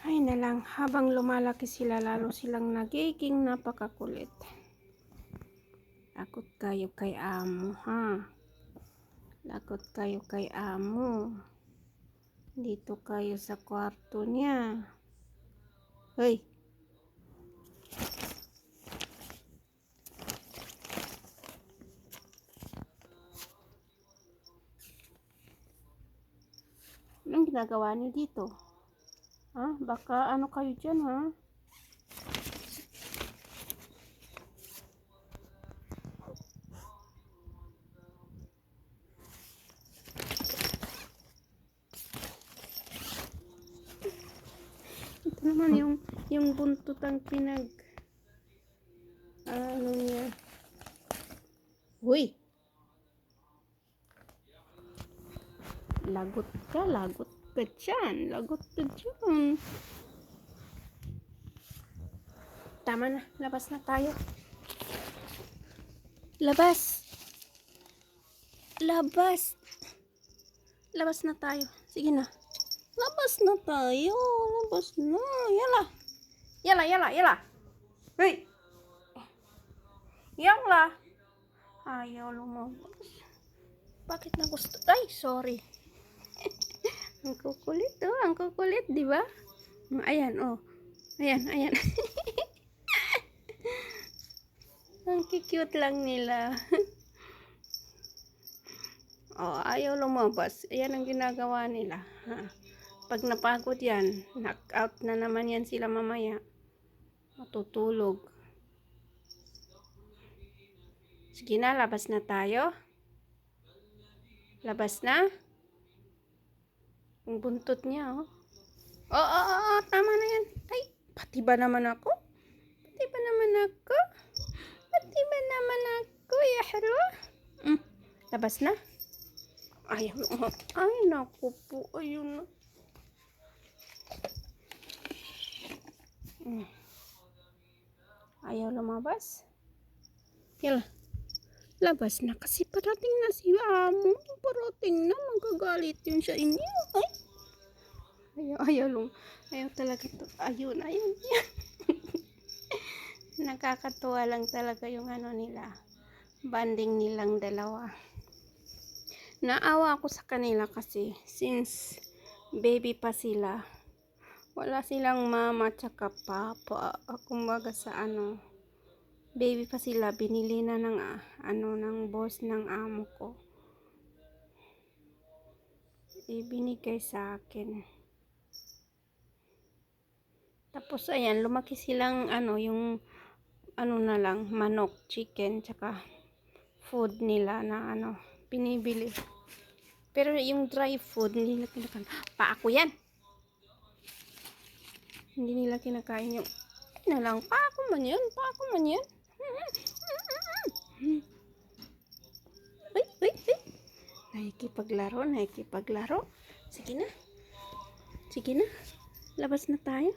Ay na lang, habang lumalaki sila, lalo silang nagiging napakakulit. Lakot kayo kay amo, ha? Lakot kayo kay amo. Dito kayo sa kwarto niya. Hoy! Anong ginagawa niyo dito? Ha? Baka ano kayo dyan, ha? Ito naman yung buntot ang ano niya. Uy! Lagot ka dyan. Lagot ka dyan. Tama na, labas na tayo. Labas! Labas! Labas na tayo. Sige na. Labas na tayo. Labas na. Yala. Yala, yala, yala. Hey! Yala. Ayaw lumabas. Bakit na gusto? Ay, sorry. Ang kukulit, oh. Ang kukulit, di ba? Ayan, oh. Ayan, ayan. Ang cute lang nila. Oh, ayaw lumabas. Ayan ang ginagawa nila. Ha? Pag napagod yan, knock-out na naman yan sila mamaya. Matutulog. Sige na, labas na tayo. Labas na. Ang buntot niya, oh. Oo, tama na yan. Ay, pati ba naman ako? Pati ba naman ako? Pati ba naman ako? Ya, hello? Labas na. Ayaw. Ay, naku po. Ayun na. Ayaw lumabas. Yala. Labas na kasi parating na si amo. Parating na. Magagalit yun sa inyo. Ay. Ayaw talaga to. Ayun. Nakakatuwa lang talaga yung ano nila. Banding nilang dalawa. Naawa ako sa kanila kasi since baby pa sila. Wala silang mama tsaka papa. Kumbaga sa ano. Baby pa sila, binili na ng ng boss ng amo ko. Ibinigay sa akin. Tapos ayan, lumaki silang yung na lang, manok, chicken, tsaka food nila na binibili. Pero yung dry food, hindi nila kinakain. Paako yan! Hindi nila kinakain yung paako man yan. Ay. Nakikipaglaro. Sige na. Labas na tayo.